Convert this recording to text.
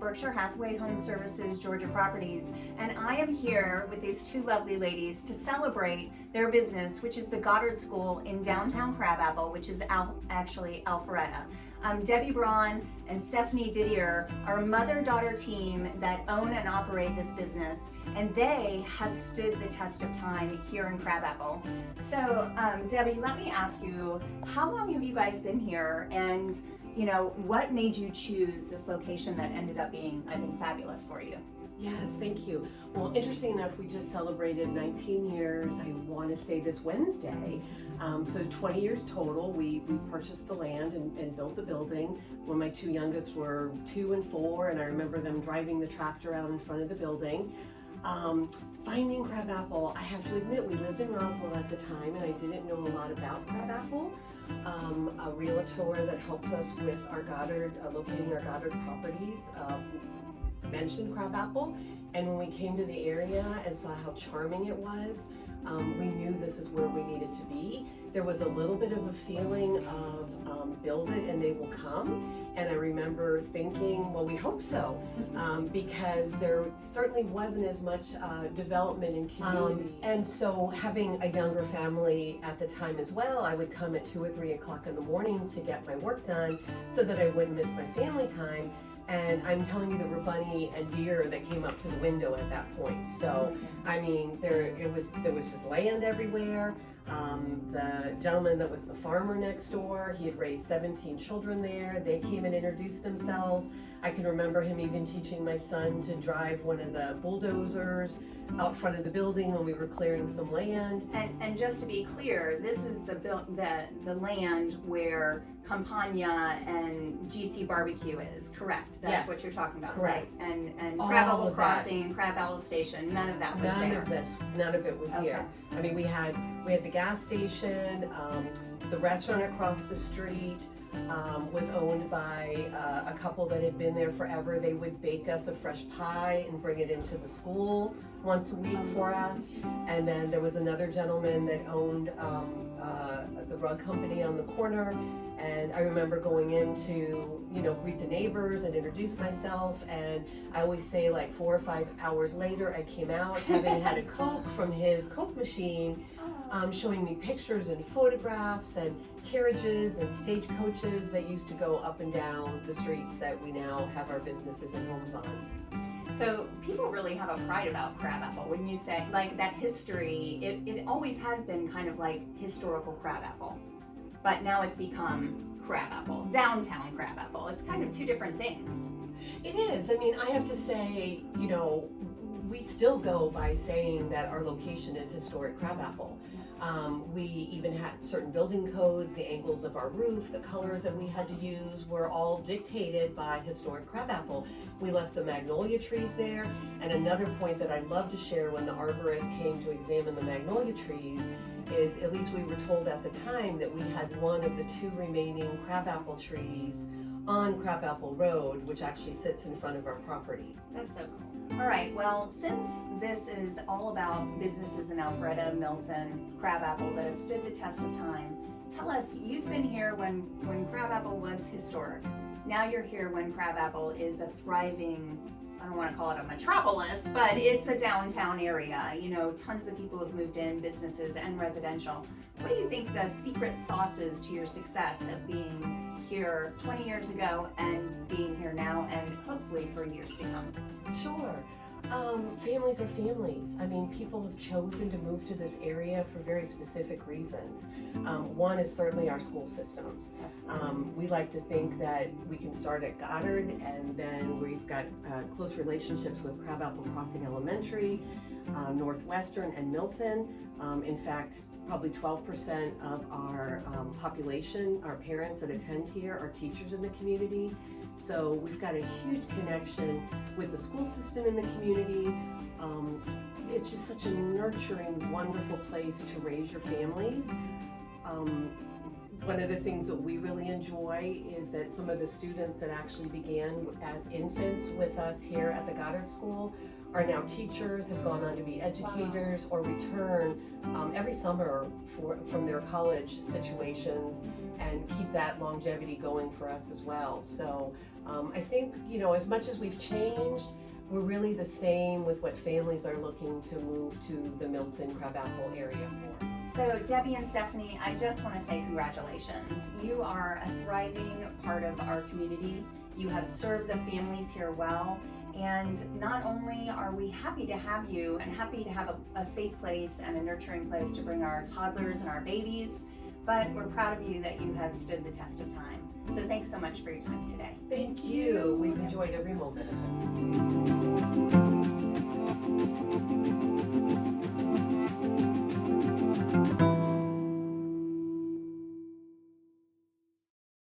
Berkshire Hathaway Home Services Georgia Properties, and I am here with these two lovely ladies to celebrate their business, which is the Goddard School in downtown Crabapple, which is actually Alpharetta. Debbie Braun and Stephanie Didier are a mother-daughter team that own and operate this business, and they have stood the test of time here in Crabapple. So, Debbie, let me ask you, how long have you guys been here, and what made you choose this location that ended up being, I think, fabulous for you? Yes, thank you. Well, interesting enough, we just celebrated 19 years, I want to say this Wednesday. So 20 years total. We purchased the land and built the building when my two youngest were 2 and 4, and I remember them driving the tractor out in front of the building. Finding Crabapple, I have to admit, we lived in Roswell at the time, and I didn't know a lot about Crabapple. A realtor that helps us with our Goddard, locating our Goddard properties, mentioned Crabapple, and when we came to the area and saw how charming it was, we knew this is where we needed to be. There was a little bit of a feeling of build it and they will come, and I remember thinking, well, we hope so, because there certainly wasn't as much development in community. And so having a younger family at the time as well, I would come at 2 or 3 o'clock in the morning to get my work done so that I wouldn't miss my family time. And I'm telling you, there were bunny and deer that came up to the window at that point. So, I mean, there was just land everywhere. The gentleman that was the farmer next door, he had raised 17 children there. They came and introduced themselves. I can remember him even teaching my son to drive one of the bulldozers out front of the building when we were clearing some land. And just to be clear, this is the land where Campagna and GC Barbecue is, correct? That's yes, what you're talking about, correct. Right? And Crabapple Crossing and Crabapple Station, none of that was there. None of it was here. I mean, we had the gas station, the restaurant across the street. Was owned by a couple that had been there forever. They would bake us a fresh pie and bring it into the school once a week for us. And then there was another gentleman that owned the rug company on the corner. And I remember going in to, greet the neighbors and introduce myself. And I always say, like 4 or 5 hours later, I came out having had a Coke from his Coke machine, showing me pictures and photographs and carriages and stagecoaches that used to go up and down the streets that we now have our businesses and homes on. So people really have a pride about Crabapple, wouldn't you say? Like that history, it always has been kind of like historical Crabapple, but now it's become Crabapple, downtown Crabapple. It's kind of two different things. It is. I mean, I have to say, we still go by saying that our location is historic Crabapple. We even had certain building codes, the angles of our roof, the colors that we had to use were all dictated by historic Crabapple. We left the magnolia trees there, and another point that I'd love to share when the arborist came to examine the magnolia trees is, at least we were told at the time, that we had one of the 2 remaining crabapple trees on Crabapple Road, which actually sits in front of our property. That's so cool. All right, well, since this is all about businesses in Alpharetta, Milton, Crabapple that have stood the test of time, tell us, you've been here when Crabapple was historic. Now you're here when Crabapple is a thriving, I don't want to call it a metropolis, but it's a downtown area. Tons of people have moved in, businesses and residential. What do you think the secret sauce is to your success of being here 20 years ago and being here now and hopefully for years to come? Sure. Families are families. I mean, people have chosen to move to this area for very specific reasons. One is certainly our school systems. We like to think that we can start at Goddard, and then we've got close relationships with Crabapple Crossing Elementary, Northwestern, and Milton. In fact, probably 12% of our population, our parents that attend here, are teachers in the community. So we've got a huge connection with the school system in the community. It's just such a nurturing, wonderful place to raise your families. One of the things that we really enjoy is that some of the students that actually began as infants with us here at the Goddard School are now teachers, have gone on to be educators, or return every summer from their college situations and keep that longevity going for us as well. So I think, as much as we've changed, we're really the same with what families are looking to move to the Milton Crabapple area for. So Debbie and Stephanie, I just want to say congratulations. You are a thriving part of our community. You have served the families here well. And not only are we happy to have you and happy to have a safe place and a nurturing place to bring our toddlers and our babies, but we're proud of you that you have stood the test of time. So thanks so much for your time today. Thank you. We've enjoyed every moment of it.